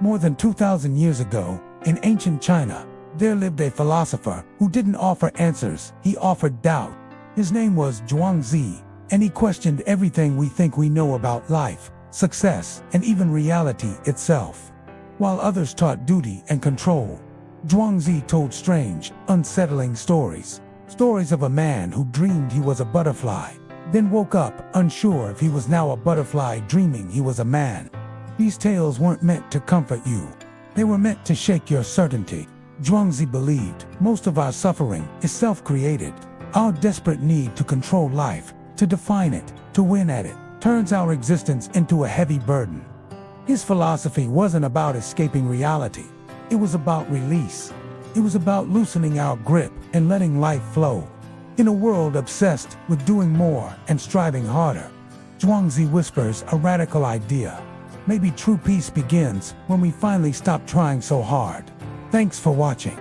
More than 2,000 years ago, in ancient China, there lived a philosopher who didn't offer answers, he offered doubt. His name was Zhuangzi, and he questioned everything we think we know about life, success, and even reality itself. While others taught duty and control, Zhuangzi told strange, unsettling stories. Stories of a man who dreamed he was a butterfly, then woke up unsure if he was now a butterfly dreaming he was a man. These tales weren't meant to comfort you. They were meant to shake your certainty. Zhuangzi believed most of our suffering is self-created. Our desperate need to control life, to define it, to win at it, turns our existence into a heavy burden. His philosophy wasn't about escaping reality. It was about release. It was about loosening our grip and letting life flow. In a world obsessed with doing more and striving harder, Zhuangzi whispers a radical idea. Maybe true peace begins when we finally stop trying so hard. Thanks for watching.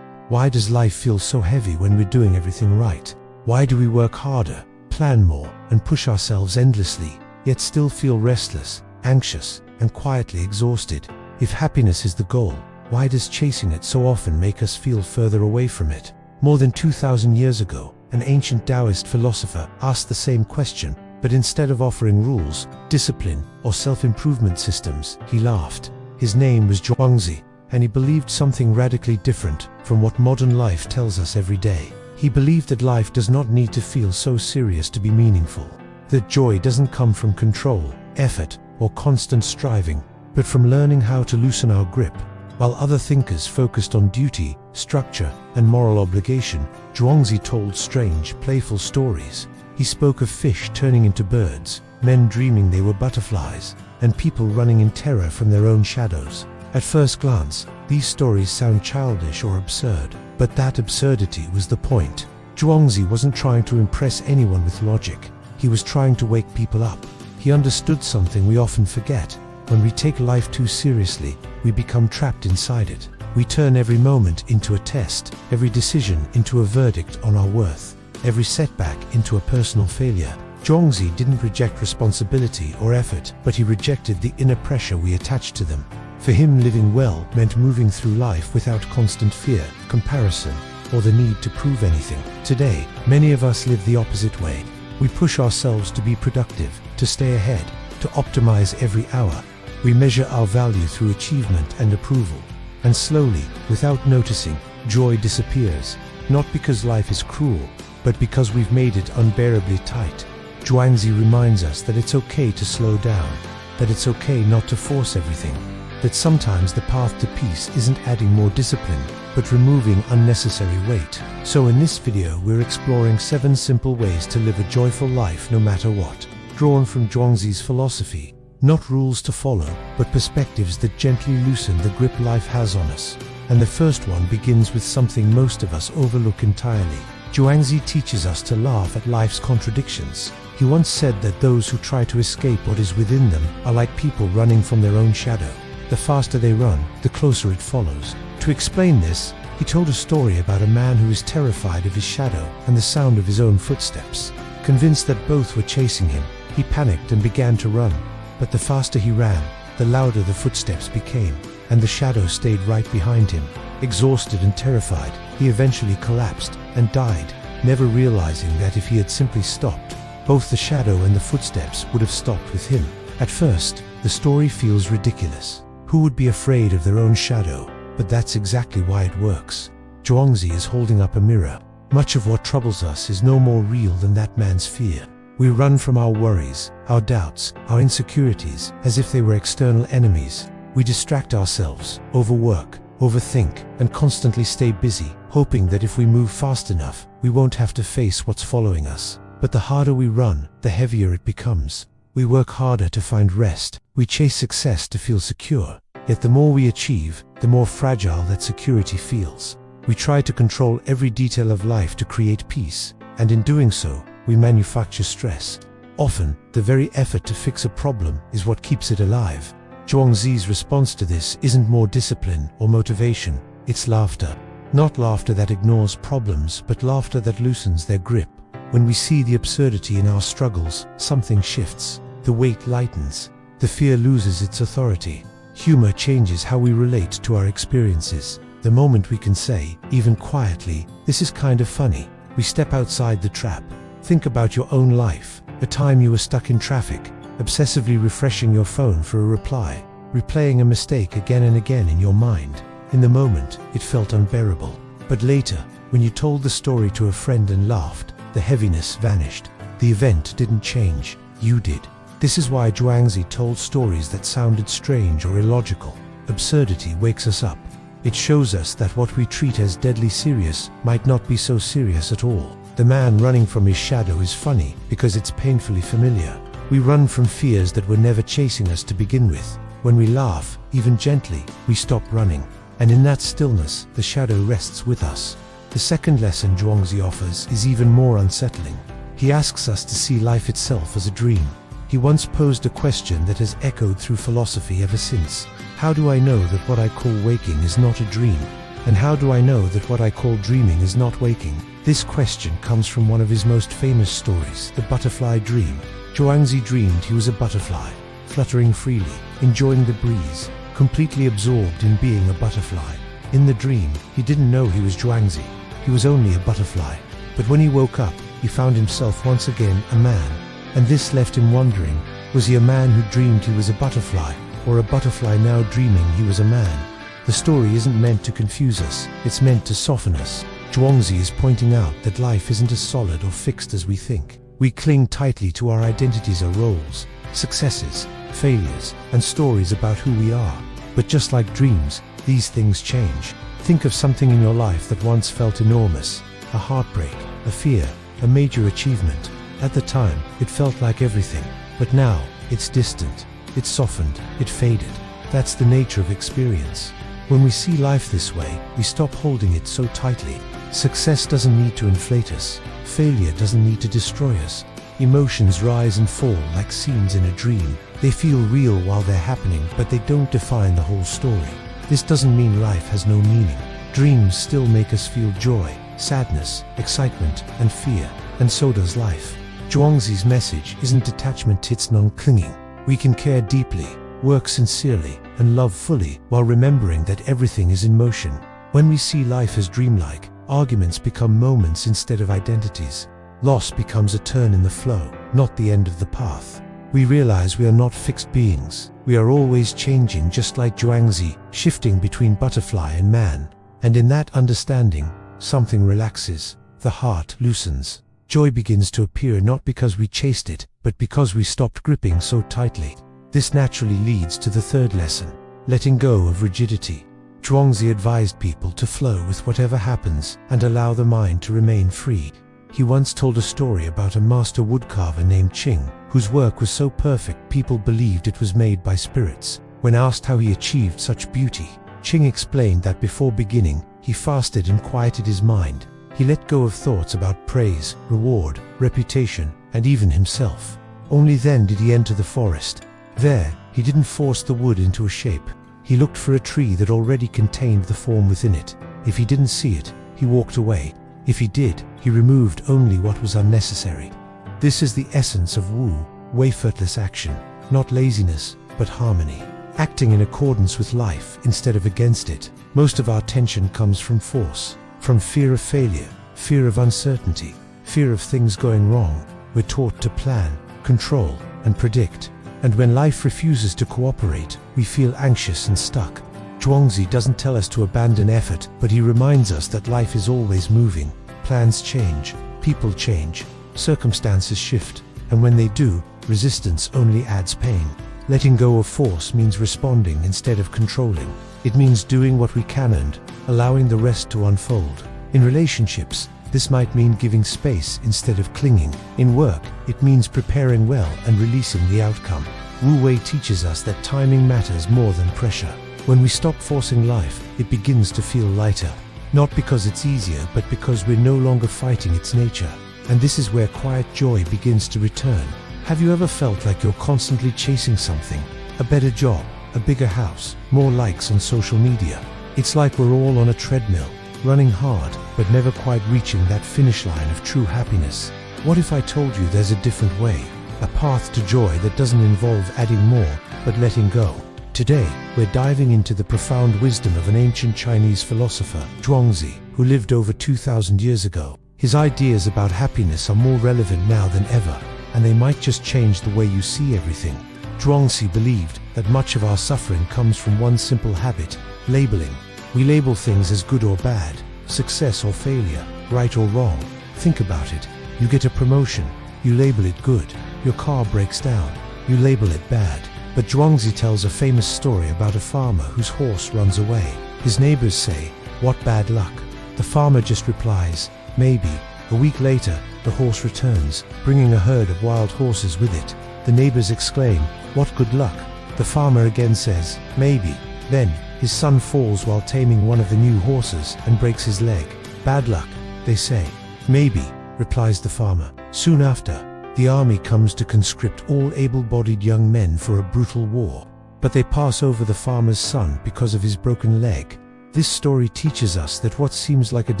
Why does life feel so heavy when we're doing everything right? Why do we work harder, plan more, and push ourselves endlessly, yet still feel restless, anxious, and quietly exhausted? If happiness is the goal, why does chasing it so often make us feel further away from it? More than 2,000 years ago, an ancient Taoist philosopher asked the same question, but instead of offering rules, discipline, or self-improvement systems, he laughed. His name was Zhuangzi, and he believed something radically different from what modern life tells us every day. He believed that life does not need to feel so serious to be meaningful, that joy doesn't come from control, effort, or constant striving, but from learning how to loosen our grip. While other thinkers focused on duty, structure, and moral obligation, Zhuangzi told strange, playful stories. He spoke of fish turning into birds, men dreaming they were butterflies, and people running in terror from their own shadows. At first glance, these stories sound childish or absurd, but that absurdity was the point. Zhuangzi wasn't trying to impress anyone with logic. He was trying to wake people up. He understood something we often forget. When we take life too seriously, we become trapped inside it. We turn every moment into a test, every decision into a verdict on our worth, every setback into a personal failure. Zhuangzi didn't reject responsibility or effort, but he rejected the inner pressure we attach to them. For him, living well meant moving through life without constant fear, comparison, or the need to prove anything. Today, many of us live the opposite way. We push ourselves to be productive, to stay ahead, to optimize every hour. We measure our value through achievement and approval. And slowly, without noticing, joy disappears, not because life is cruel, but because we've made it unbearably tight. Zhuangzi reminds us that it's okay to slow down, that it's okay not to force everything, that sometimes the path to peace isn't adding more discipline, but removing unnecessary weight. So in this video, we're exploring 7 simple ways to live a joyful life no matter what, drawn from Zhuangzi's philosophy. Not rules to follow, but perspectives that gently loosen the grip life has on us. And the first one begins with something most of us overlook entirely. Zhuangzi teaches us to laugh at life's contradictions. He once said that those who try to escape what is within them are like people running from their own shadow. The faster they run, the closer it follows. To explain this, he told a story about a man who is terrified of his shadow and the sound of his own footsteps. Convinced that both were chasing him, he panicked and began to run. But the faster he ran, the louder the footsteps became, and the shadow stayed right behind him. Exhausted and terrified, he eventually collapsed and died, never realizing that if he had simply stopped, both the shadow and the footsteps would have stopped with him. At first, the story feels ridiculous. Who would be afraid of their own shadow? But that's exactly why it works. Zhuangzi is holding up a mirror. Much of what troubles us is no more real than that man's fear. We run from our worries, our doubts, our insecurities, as if they were external enemies. We distract ourselves, overwork, overthink, and constantly stay busy, hoping that if we move fast enough, we won't have to face what's following us. But the harder we run, the heavier it becomes. We work harder to find rest. We chase success to feel secure. Yet the more we achieve, the more fragile that security feels. We try to control every detail of life to create peace, and in doing so, we manufacture stress. Often, the very effort to fix a problem is what keeps it alive. Zhuangzi's response to this isn't more discipline or motivation, it's laughter. Not laughter that ignores problems, but laughter that loosens their grip. When we see the absurdity in our struggles, something shifts. The weight lightens. The fear loses its authority. Humor changes how we relate to our experiences. The moment we can say, even quietly, "This is kind of funny," we step outside the trap. Think about your own life, a time you were stuck in traffic, obsessively refreshing your phone for a reply, replaying a mistake again and again in your mind. In the moment, it felt unbearable. But later, when you told the story to a friend and laughed, the heaviness vanished. The event didn't change, you did. This is why Zhuangzi told stories that sounded strange or illogical. Absurdity wakes us up. It shows us that what we treat as deadly serious might not be so serious at all. The man running from his shadow is funny because it's painfully familiar. We run from fears that were never chasing us to begin with. When we laugh, even gently, we stop running. And in that stillness, the shadow rests with us. The second lesson Zhuangzi offers is even more unsettling. He asks us to see life itself as a dream. He once posed a question that has echoed through philosophy ever since. How do I know that what I call waking is not a dream? And how do I know that what I call dreaming is not waking? This question comes from one of his most famous stories, the butterfly dream. Zhuangzi dreamed he was a butterfly, fluttering freely, enjoying the breeze, completely absorbed in being a butterfly. In the dream, he didn't know he was Zhuangzi. He was only a butterfly. But when he woke up, he found himself once again a man. And this left him wondering, was he a man who dreamed he was a butterfly, or a butterfly now dreaming he was a man? The story isn't meant to confuse us, it's meant to soften us. Zhuangzi is pointing out that life isn't as solid or fixed as we think. We cling tightly to our identities or roles, successes, failures, and stories about who we are. But just like dreams, these things change. Think of something in your life that once felt enormous, a heartbreak, a fear, a major achievement. At the time, it felt like everything, but now, it's distant, it's softened, it faded. That's the nature of experience. When we see life this way, we stop holding it so tightly. Success doesn't need to inflate us. Failure doesn't need to destroy us. Emotions rise and fall like scenes in a dream. They feel real while they're happening, but they don't define the whole story. This doesn't mean life has no meaning. Dreams still make us feel joy, sadness, excitement, and fear, and so does life. Zhuangzi's message isn't detachment, it's non-clinging. We can care deeply, work sincerely, and love fully while remembering that everything is in motion. When we see life as dreamlike, arguments become moments instead of identities. Loss becomes a turn in the flow, not the end of the path. We realize we are not fixed beings. We are always changing, just like Zhuangzi, shifting between butterfly and man. And in that understanding, something relaxes, the heart loosens. Joy begins to appear not because we chased it, but because we stopped gripping so tightly. This naturally leads to the third lesson, letting go of rigidity. Zhuangzi advised people to flow with whatever happens and allow the mind to remain free. He once told a story about a master woodcarver named Qing, whose work was so perfect people believed it was made by spirits. When asked how he achieved such beauty, Qing explained that before beginning, he fasted and quieted his mind. He let go of thoughts about praise, reward, reputation, and even himself. Only then did he enter the forest. There, he didn't force the wood into a shape. He looked for a tree that already contained the form within it. If he didn't see it, he walked away. If he did, he removed only what was unnecessary. This is the essence of Wu, effortless action, not laziness, but harmony. Acting in accordance with life instead of against it. Most of our tension comes from force. From fear of failure, fear of uncertainty, fear of things going wrong. We're taught to plan, control, and predict. And when life refuses to cooperate, we feel anxious and stuck. Zhuangzi doesn't tell us to abandon effort, but he reminds us that life is always moving. Plans change, people change, circumstances shift, and when they do, resistance only adds pain. Letting go of force means responding instead of controlling. It means doing what we can and allowing the rest to unfold. In relationships, this might mean giving space instead of clinging. In work, it means preparing well and releasing the outcome. Wu Wei teaches us that timing matters more than pressure. When we stop forcing life, it begins to feel lighter. Not because it's easier, but because we're no longer fighting its nature. And this is where quiet joy begins to return. Have you ever felt like you're constantly chasing something? A better job, a bigger house, more likes on social media. It's like we're all on a treadmill, running hard, but never quite reaching that finish line of true happiness. What if I told you there's a different way? A path to joy that doesn't involve adding more, but letting go. Today, we're diving into the profound wisdom of an ancient Chinese philosopher, Zhuangzi, who lived over 2,000 years ago. His ideas about happiness are more relevant now than ever, and they might just change the way you see everything. Zhuangzi believed that much of our suffering comes from one simple habit: labeling. We label things as good or bad, success or failure, right or wrong. Think about it. You get a promotion, you label it good. Your car breaks down, you label it bad. But Zhuangzi tells a famous story about a farmer whose horse runs away. His neighbors say, "What bad luck?" The farmer just replies, "Maybe." A week later, the horse returns, bringing a herd of wild horses with it. The neighbors exclaim, "What good luck?" The farmer again says, "Maybe." Then, his son falls while taming one of the new horses and breaks his leg. "Bad luck," they say. "Maybe," replies the farmer. Soon after, the army comes to conscript all able-bodied young men for a brutal war. But they pass over the farmer's son because of his broken leg. This story teaches us that what seems like a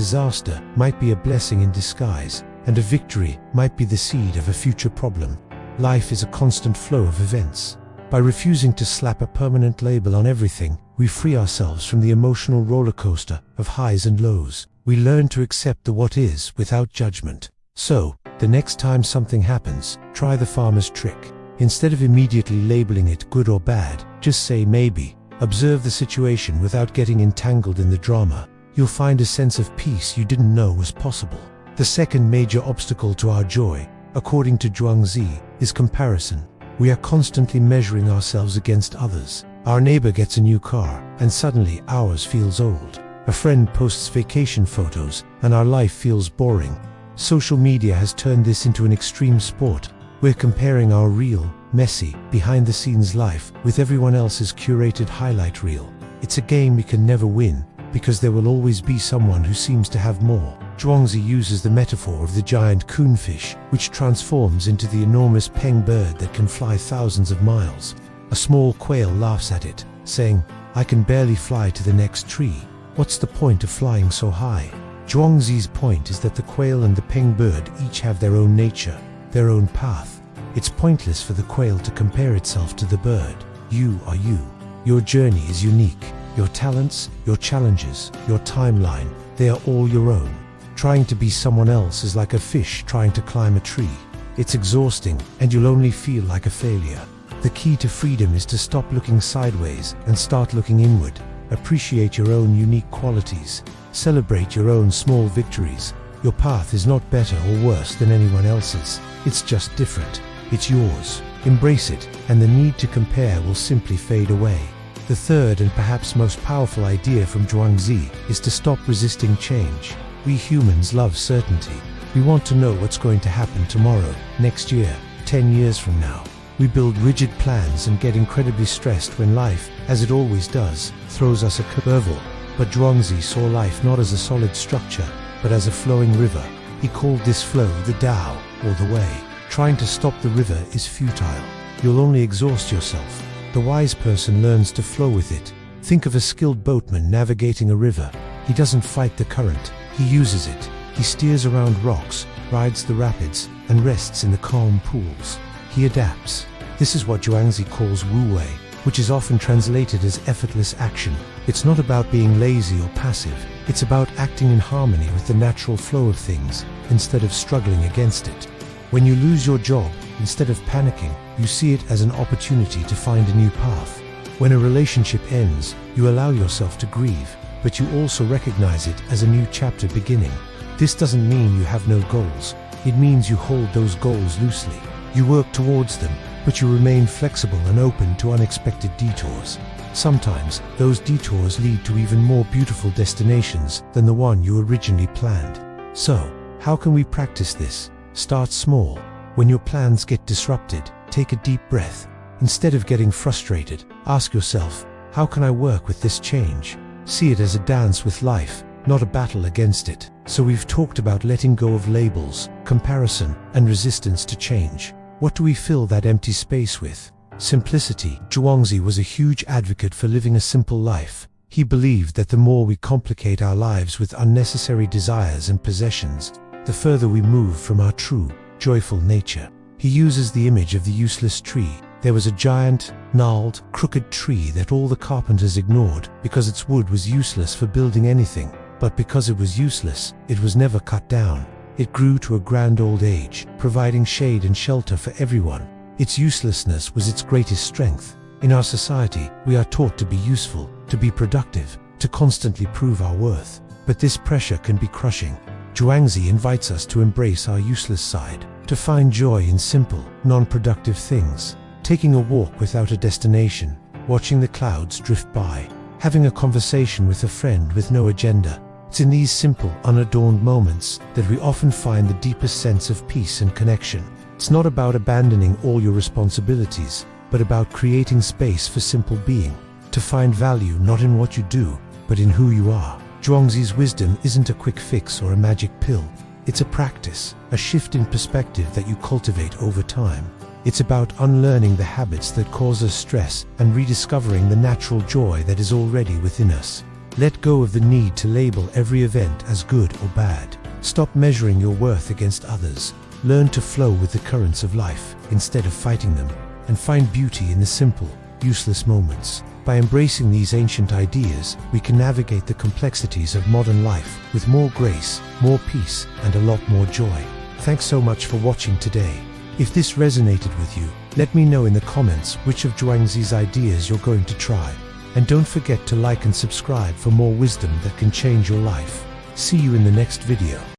disaster might be a blessing in disguise, and a victory might be the seed of a future problem. Life is a constant flow of events. By refusing to slap a permanent label on everything, we free ourselves from the emotional roller coaster of highs and lows. We learn to accept the what is without judgment. So, the next time something happens, try the farmer's trick. Instead of immediately labeling it good or bad, just say maybe. Observe the situation without getting entangled in the drama. You'll find a sense of peace you didn't know was possible. The second major obstacle to our joy, according to Zhuangzi, is comparison. We are constantly measuring ourselves against others. Our neighbor gets a new car, and suddenly ours feels old. A friend posts vacation photos, and our life feels boring. Social media has turned this into an extreme sport. We're comparing our real, messy, behind-the-scenes life with everyone else's curated highlight reel. It's a game we can never win, because there will always be someone who seems to have more. Zhuangzi uses the metaphor of the giant coonfish, which transforms into the enormous peng bird that can fly thousands of miles. A small quail laughs at it, saying, "I can barely fly to the next tree. What's the point of flying so high?" Zhuangzi's point is that the quail and the peng bird each have their own nature, their own path. It's pointless for the quail to compare itself to the bird. You are you. Your journey is unique. Your talents, your challenges, your timeline, they are all your own. Trying to be someone else is like a fish trying to climb a tree. It's exhausting, and you'll only feel like a failure. The key to freedom is to stop looking sideways and start looking inward. Appreciate your own unique qualities. Celebrate your own small victories. Your path is not better or worse than anyone else's. It's just different. It's yours. Embrace it, and the need to compare will simply fade away. The third and perhaps most powerful idea from Zhuangzi is to stop resisting change. We humans love certainty. We want to know what's going to happen tomorrow, next year, 10 years from now. We build rigid plans and get incredibly stressed when life, as it always does, throws us a curveball. But Zhuangzi saw life not as a solid structure, but as a flowing river. He called this flow the Tao, or the way. Trying to stop the river is futile. You'll only exhaust yourself. The wise person learns to flow with it. Think of a skilled boatman navigating a river. He doesn't fight the current, he uses it. He steers around rocks, rides the rapids, and rests in the calm pools. He adapts. This is what Zhuangzi calls wu wei, which is often translated as effortless action. It's not about being lazy or passive. It's about acting in harmony with the natural flow of things, instead of struggling against it. When you lose your job, instead of panicking, you see it as an opportunity to find a new path. When a relationship ends, you allow yourself to grieve, but you also recognize it as a new chapter beginning. This doesn't mean you have no goals. It means you hold those goals loosely. You work towards them, but you remain flexible and open to unexpected detours. Sometimes, those detours lead to even more beautiful destinations than the one you originally planned. So, how can we practice this? Start small. When your plans get disrupted, take a deep breath. Instead of getting frustrated, ask yourself, how can I work with this change? See it as a dance with life, not a battle against it. So we've talked about letting go of labels, comparison, and resistance to change. What do we fill that empty space with? Simplicity. Zhuangzi was a huge advocate for living a simple life. He believed that the more we complicate our lives with unnecessary desires and possessions, the further we move from our true, joyful nature. He uses the image of the useless tree. There was a giant, gnarled, crooked tree that all the carpenters ignored because its wood was useless for building anything. But because it was useless, it was never cut down. It grew to a grand old age, providing shade and shelter for everyone. Its uselessness was its greatest strength. In our society, we are taught to be useful, to be productive, to constantly prove our worth. But this pressure can be crushing. Zhuangzi invites us to embrace our useless side, to find joy in simple, non-productive things. Taking a walk without a destination, watching the clouds drift by, having a conversation with a friend with no agenda. It's in these simple, unadorned moments that we often find the deepest sense of peace and connection. It's not about abandoning all your responsibilities, but about creating space for simple being, to find value not in what you do, but in who you are. Zhuangzi's wisdom isn't a quick fix or a magic pill. It's a practice, a shift in perspective that you cultivate over time. It's about unlearning the habits that cause us stress and rediscovering the natural joy that is already within us. Let go of the need to label every event as good or bad. Stop measuring your worth against others. Learn to flow with the currents of life instead of fighting them, and find beauty in the simple, useless moments. By embracing these ancient ideas, we can navigate the complexities of modern life with more grace, more peace, and a lot more joy. Thanks so much for watching today. If this resonated with you, let me know in the comments which of Zhuangzi's ideas you're going to try. And don't forget to like and subscribe for more wisdom that can change your life. See you in the next video.